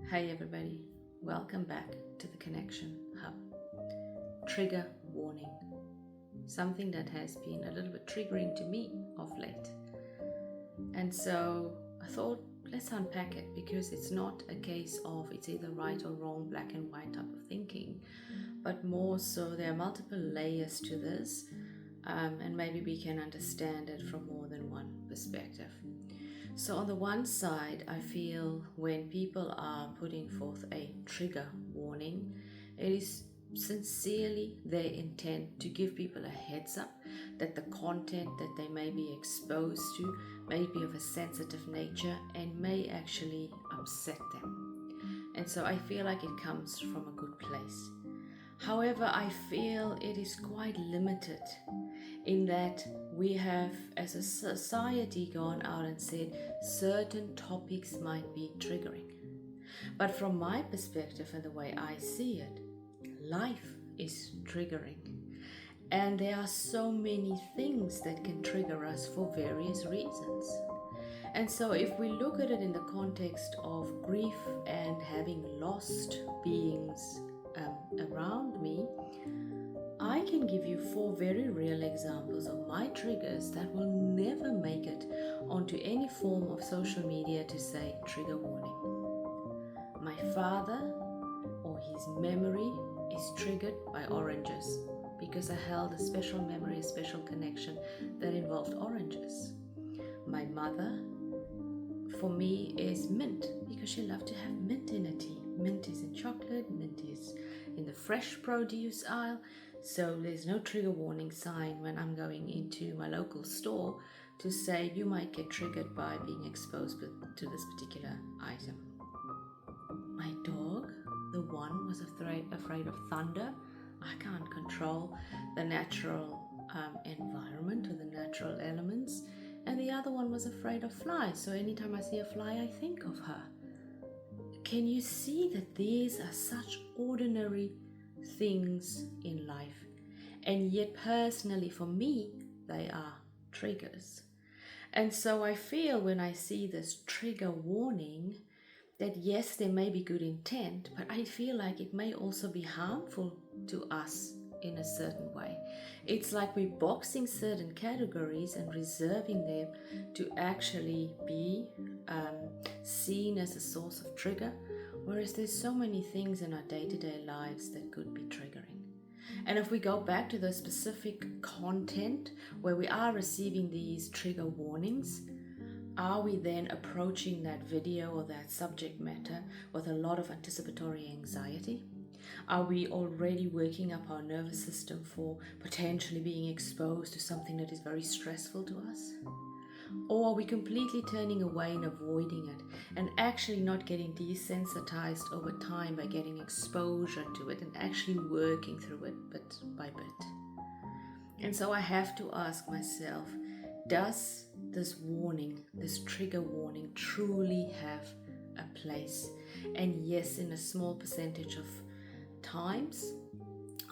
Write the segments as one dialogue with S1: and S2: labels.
S1: Hey everybody, welcome back to the Connection Hub. Trigger warning. Something that has been a little bit triggering to me of late. And so I thought, let's unpack it because it's not a case of it's either right or wrong, black and white type of thinking, but more so there are multiple layers to this, and maybe we can understand it from more than one perspective. So, on the one side, I feel when people are putting forth a trigger warning, it is sincerely their intent to give people a heads up that the content that they may be exposed to may be of a sensitive nature and may actually upset them. And so I feel like it comes from a good place. However, I feel it is quite limited in that we have, as a society, gone out and said certain topics might be triggering. But from my perspective and the way I see it, life is triggering. And there are so many things that can trigger us for various reasons. And so, if we look at it in the context of grief and having lost beings around me, I can give you 4 very real examples of my triggers that will never make it onto any form of social media to say trigger warning. My father or his memory is triggered by oranges because I held a special memory, a special connection that involved oranges. My mother, for me, is mint because she loved to have mint in a tea. Mint is in chocolate, mint is in the fresh produce aisle. So there's no trigger warning sign when I'm going into my local store to say you might get triggered by being exposed to this particular item. My dog, the one, was afraid of thunder. I can't control the natural environment or the natural elements. And the other one was afraid of flies. So anytime I see a fly, I think of her. Can you see that these are such ordinary things in life, and yet personally for me they are triggers? And so I feel when I see this trigger warning that yes, there may be good intent, but I feel like it may also be harmful to us in a certain way. It's like we're boxing certain categories and reserving them to actually be seen as a source of trigger, whereas there's so many things in our day-to-day lives that could be triggering. And if we go back to the specific content where we are receiving these trigger warnings, are we then approaching that video or that subject matter with a lot of anticipatory anxiety? Are we already working up our nervous system for potentially being exposed to something that is very stressful to us? Or are we completely turning away and avoiding it and actually not getting desensitized over time by getting exposure to it and actually working through it bit by bit? And so I have to ask myself, does this warning, this trigger warning, truly have a place? And yes, in a small percentage of times,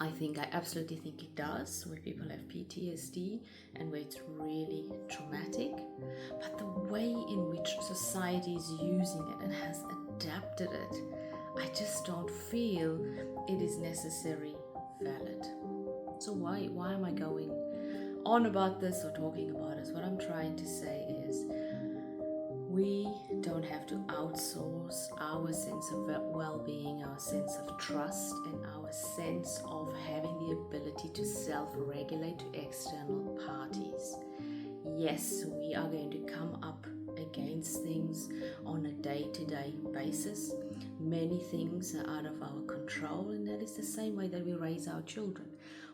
S1: I absolutely think it does, where people have PTSD and where it's really traumatic. But the way in which society is using it and has adapted it, I just don't feel it is necessarily valid. So why am I going on about this or talking about this? What I'm trying to say is we don't have to outsource our sense of well-being, our sense of trust, and our sense of having the ability to self-regulate to external parties. Yes, we are going to come up against things on a day-to-day basis. Many things are out of our control, and that is the same way that we raise our children.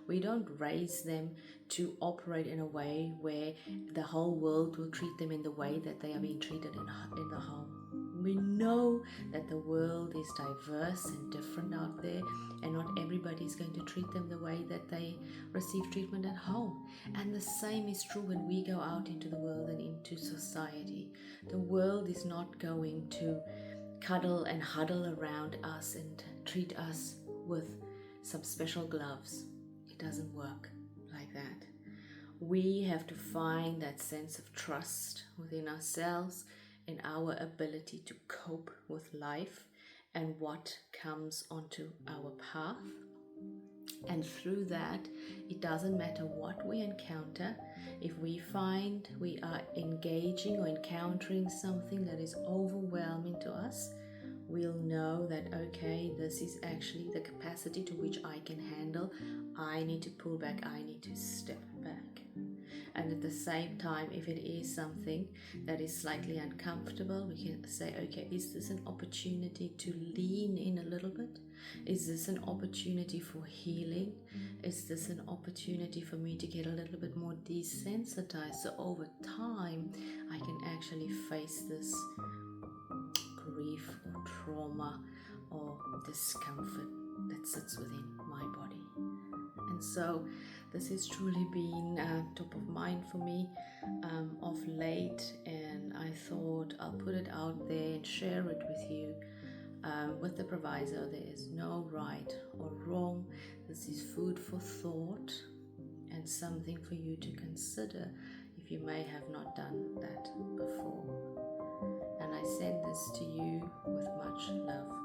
S1: We don't raise them to operate in a way where the whole world will treat them in the way that they are being treated in the home. We know that the world is diverse and different out there, and not everybody is going to treat them the way that they receive treatment at home. And the same is true when we go out into the world and into society. The world is not going to cuddle and huddle around us and treat us with some special gloves. It doesn't work like that. We have to find that sense of trust within ourselves and our ability to cope with life and what comes onto our path. And through that, it doesn't matter what we encounter. If we find we are engaging or encountering something that is overwhelming to us, we'll know that, okay, this is actually the capacity to which I can handle. I need to pull back, I need to step back. And at the same time, if it is something that is slightly uncomfortable, we can say, okay, is this an opportunity to lean in a little bit? Is this an opportunity for healing? Is this an opportunity for me to get a little bit more desensitized, so over time I can actually face this grief or trauma or discomfort that sits within my body? And so this has truly been top of mind for me of late, and I thought I'll put it out there and share it with you, with the proviso there is no right or wrong. This is food for thought and something for you to consider if you may have not done that before. And I send this to you with much love.